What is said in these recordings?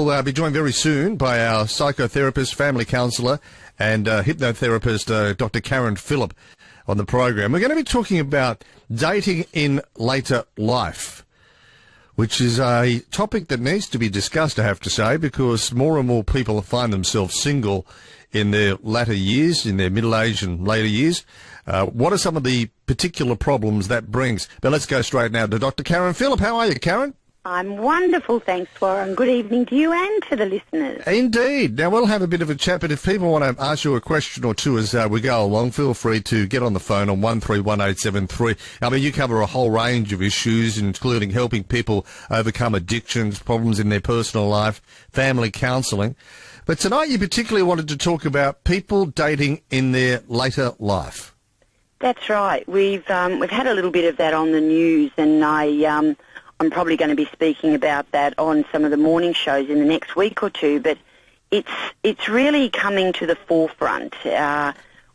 We'll be joined very soon by our psychotherapist, family counsellor and hypnotherapist, Dr. Karen Phillip, on the program. We're going to be talking about dating in later life, which is a topic that needs to be discussed, I have to say, because more and more people find themselves single in their latter years, in their middle age and later years. What are some of the particular problems that brings? But let's go straight now to Dr. Karen Phillip. How are you, Karen? I'm wonderful, thanks, Warren. Good evening to you and to the listeners. Indeed. Now, we'll have a bit of a chat, but if people want to ask you a question or two as we go along, feel free to get on the phone on 131873. I mean, you cover a whole range of issues, including helping people overcome addictions, problems in their personal life, family counselling. But tonight you particularly wanted to talk about people dating in their later life. That's right. We've had a little bit of that on the news, and I'm probably going to be speaking about that on some of the morning shows in the next week or two, but it's really coming to the forefront.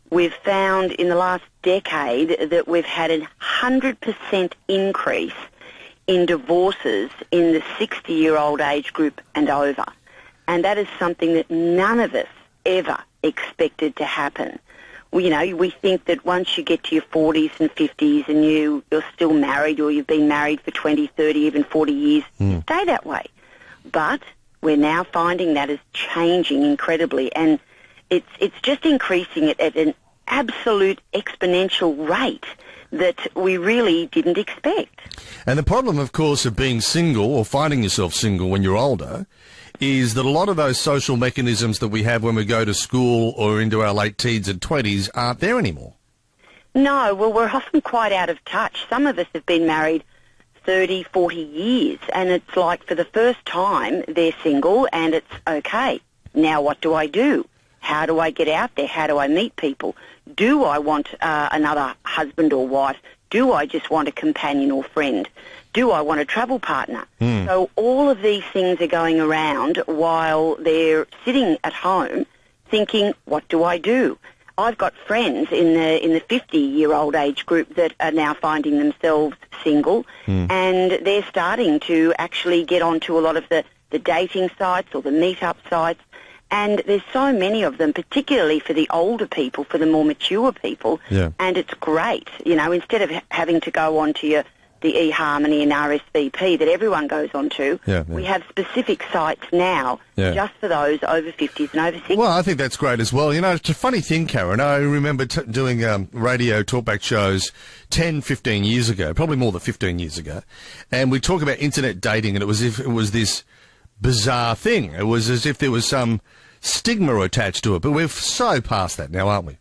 We've found in the last decade that we've had a 100% increase in divorces in the 60-year-old age group and over. And that is something that none of us ever expected to happen. We think that once you get to your 40s and 50s and you're still married, or you've been married for 20, 30, even 40 years, stay that way. But we're now finding that is changing incredibly, and it's just increasing at an absolute exponential rate that we really didn't expect. And the problem, of course, of being single or finding yourself single when you're older is that a lot of those social mechanisms that we have when we go to school or into our late teens and 20s aren't there anymore. No, well, we're often quite out of touch. Some of us have been married 30, 40 years, and it's like for the first time they're single and it's okay. Now what do I do? How do I get out there? How do I meet people? Do I want another husband or wife? Do I just want a companion or friend? Do I want a travel partner? So all of these things are going around while they're sitting at home thinking, what do I do? I've got friends in the 50-year-old age group that are now finding themselves single, and they're starting to actually get onto a lot of the dating sites or the meet-up sites. And there's so many of them, particularly for the older people, for the more mature people, and it's great. Instead of having to go on to the eHarmony and RSVP that everyone goes on to, we have specific sites now just for those over 50s and over 60s. Well, I think that's great as well. It's a funny thing, Karen. I remember doing radio talkback shows 10, 15 years ago, probably more than 15 years ago, and we talk about internet dating, and it was as if it was this bizarre thing. It was as if there was some stigma attached to it, but we're so past that now, aren't we?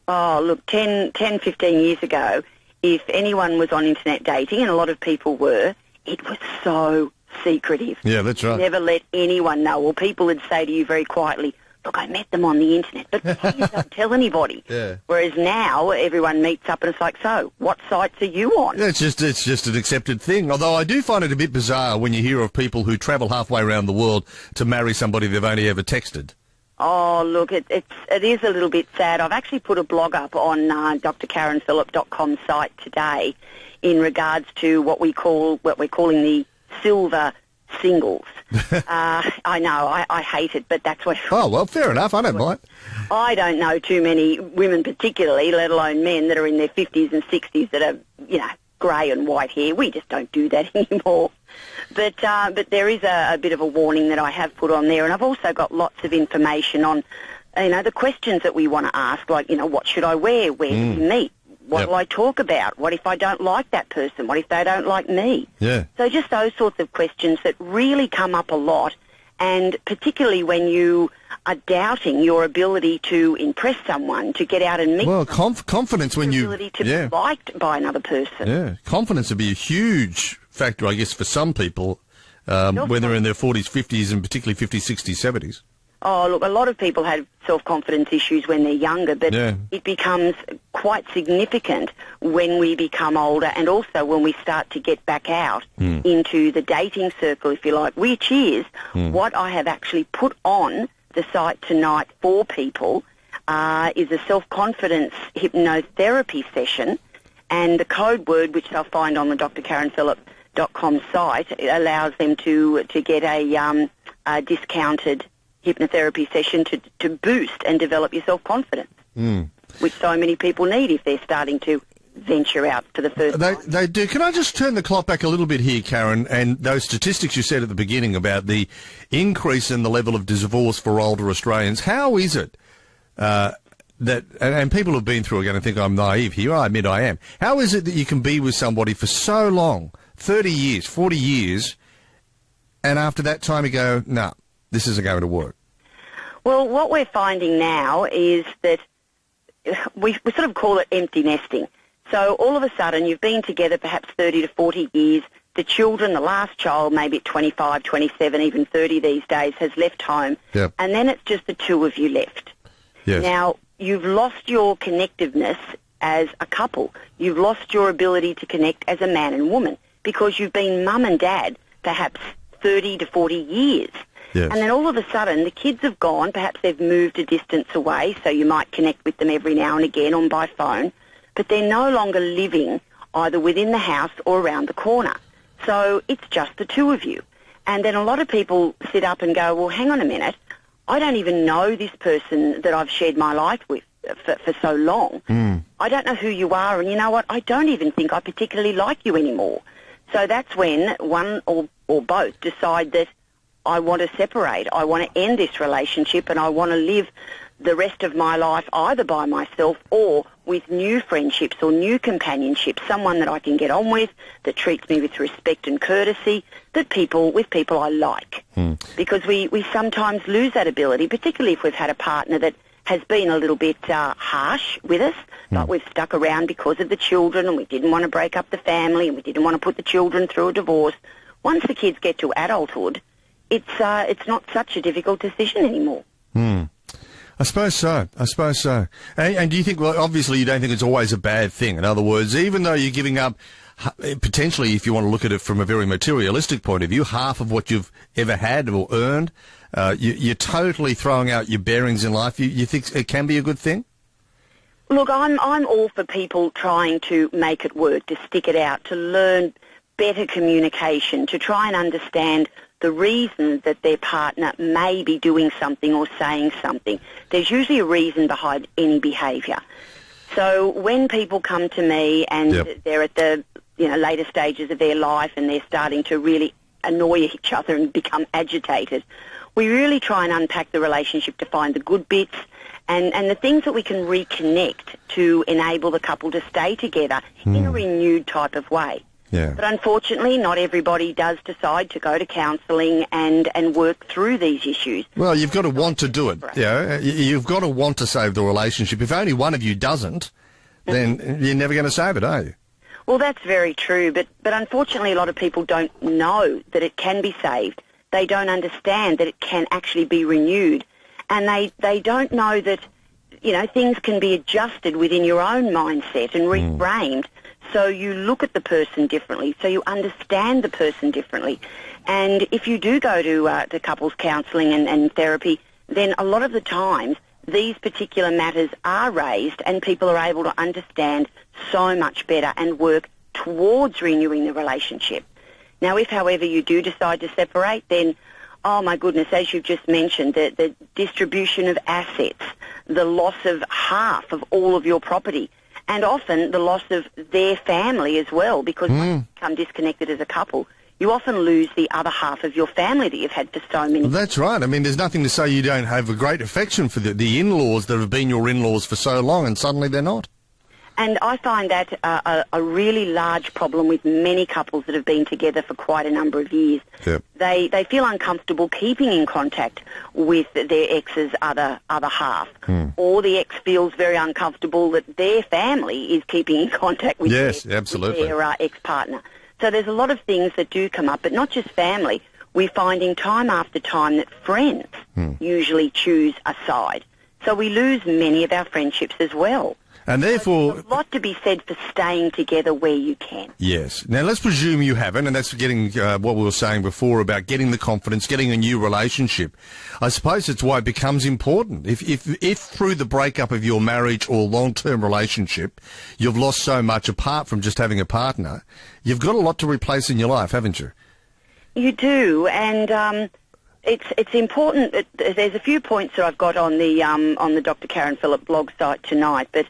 Oh, look, 10, 15 years ago, if anyone was on internet dating, and a lot of people were, it was so secretive. Yeah, that's right. Never let anyone know, or people would say to you very quietly, look, I met them on the internet, but please don't tell anybody. Yeah. Whereas now, everyone meets up and it's like, so, what sites are you on? It's just an accepted thing. Although I do find it a bit bizarre when you hear of people who travel halfway around the world to marry somebody they've only ever texted. Oh, look, it is a little bit sad. I've actually put a blog up on drkarenphillip.com site today in regards to what we're calling the silver singles. I know, I hate it, but that's what... Oh, well, fair enough. I don't mind. I don't know too many women particularly, let alone men, that are in their 50s and 60s that are, grey and white hair. We just don't do that anymore. But there is a bit of a warning that I have put on there, and I've also got lots of information on, the questions that we want to ask, like, what should I wear? Where do we meet? What will I talk about? What if I don't like that person? What if they don't like me? Yeah. So just those sorts of questions that really come up a lot, and particularly when you are doubting your ability to impress someone, to get out and meet someone. Well, confidence when you... ability to be liked by another person. Yeah, confidence would be a huge factor, I guess, for some people when they're in their 40s, 50s, and particularly 50s, 60s, 70s. Oh, look, a lot of people have self-confidence issues when they're younger, but it becomes quite significant when we become older, and also when we start to get back out into the dating circle, if you like, which is what I have actually put on the site tonight for people, is a self-confidence hypnotherapy session, and the code word, which they'll find on the drkarenphillip.com site, allows them to get a a discounted hypnotherapy session to boost and develop your self-confidence, which so many people need if they're starting to venture out for the first time. They do. Can I just turn the clock back a little bit here, Karen, and those statistics you said at the beginning about the increase in the level of divorce for older Australians? How is it that, and people have been through it, going to think I'm naive here, I admit I am. How is it that you can be with somebody for so long, 30 years, 40 years, and after that time you go, no, this isn't going to work? Well, what we're finding now is that we sort of call it empty nesting. So all of a sudden you've been together perhaps 30 to 40 years. The children, the last child, maybe at 25, 27, even 30 these days, has left home. Yep. And then it's just the two of you left. Yes. Now, you've lost your connectiveness as a couple. You've lost your ability to connect as a man and woman because you've been mum and dad perhaps 30 to 40 years. Yes. And then all of a sudden the kids have gone, perhaps they've moved a distance away, so you might connect with them every now and again on by phone, but they're no longer living either within the house or around the corner. So it's just the two of you. And then a lot of people sit up and go, well, hang on a minute, I don't even know this person that I've shared my life with for so long. I don't know who you are, and you know what, I don't even think I particularly like you anymore. So that's when one or both decide that I want to separate, I want to end this relationship, and I want to live the rest of my life either by myself or with new friendships or new companionships, someone that I can get on with, that treats me with respect and courtesy, with people I like. Because we sometimes lose that ability, particularly if we've had a partner that has been a little bit harsh with us, but we've stuck around because of the children, and we didn't want to break up the family, and we didn't want to put the children through a divorce. Once the kids get to adulthood, it's not such a difficult decision anymore. I suppose so. And do you think, well, obviously you don't think it's always a bad thing. In other words, even though you're giving up, potentially, if you want to look at it from a very materialistic point of view, half of what you've ever had or earned, you're totally throwing out your bearings in life. You think it can be a good thing? Look, I'm all for people trying to make it work, to stick it out, to learn better communication, to try and understand the reasons that their partner may be doing something or saying something. There's usually a reason behind any behaviour. So when people come to me and they're at the later stages of their life and they're starting to really annoy each other and become agitated, we really try and unpack the relationship to find the good bits and the things that we can reconnect to enable the couple to stay together in a renewed type of way. Yeah. But unfortunately, not everybody does decide to go to counselling and work through these issues. Well, you've got to want to do it. You've got to want to save the relationship. If only one of you doesn't, then you're never going to save it, are you? Well, that's very true. But unfortunately, a lot of people don't know that it can be saved. They don't understand that it can actually be renewed. And they don't know that, things can be adjusted within your own mindset and reframed. So you look at the person differently, so you understand the person differently. And if you do go to couples counselling and therapy, then a lot of the times these particular matters are raised and people are able to understand so much better and work towards renewing the relationship. Now, if, however, you do decide to separate, then, oh my goodness, as you've just mentioned, the distribution of assets, the loss of half of all of your property, and often the loss of their family as well, because when you become disconnected as a couple, you often lose the other half of your family that you've had for so many years. That's right. I mean, there's nothing to say you don't have a great affection for the in-laws that have been your in-laws for so long, and suddenly they're not. And I find that a really large problem with many couples that have been together for quite a number of years. Yep. They feel uncomfortable keeping in contact with their ex's other half. Or the ex feels very uncomfortable that their family is keeping in contact with their ex-partner. So there's a lot of things that do come up, but not just family. We're finding time after time that friends usually choose a side. So we lose many of our friendships as well. And therefore, there's a lot to be said for staying together where you can. Yes. Now, let's presume you haven't, and that's getting what we were saying before about getting the confidence, getting a new relationship. I suppose it's why it becomes important. If through the breakup of your marriage or long-term relationship, you've lost so much apart from just having a partner, you've got a lot to replace in your life, haven't you? You do, and it's important. There's a few points that I've got on the Dr. Karen Phillip blog site tonight, but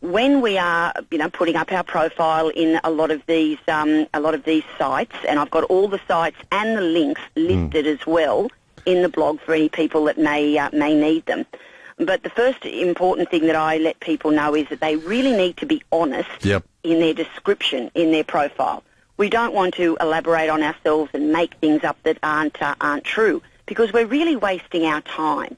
when we are, putting up our profile in a lot of these sites, and I've got all the sites and the links listed as well in the blog for any people that may need them. But the first important thing that I let people know is that they really need to be honest in their description, in their profile. We don't want to elaborate on ourselves and make things up that aren't true, because we're really wasting our time.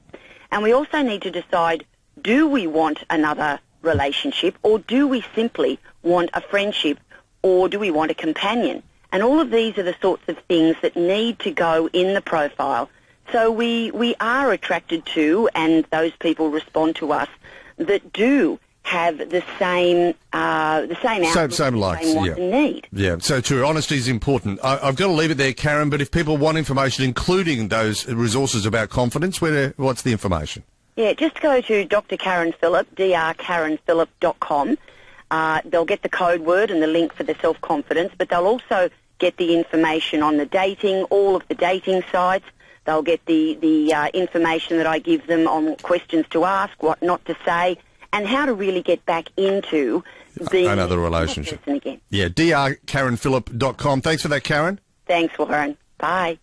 And we also need to decide, do we want another relationship, or do we simply want a friendship, or do we want a companion? And all of these are the sorts of things that need to go in the profile, so we are attracted to, and those people respond to us that do have the same outlook, same likes, same want and need. Yeah, so true. Honesty is important. I've got to leave it there, Karen, but if people want information, including those resources about confidence, what's the information? Yeah, just go to Dr. Karen Phillip, drkarenphillip.com. They'll get the code word and the link for the self-confidence, but they'll also get the information on the dating, all of the dating sites. They'll get the information that I give them on questions to ask, what not to say, and how to really get back into being another relationship again. Yeah, drkarenphillip.com. Thanks for that, Karen. Thanks, Warren. Bye.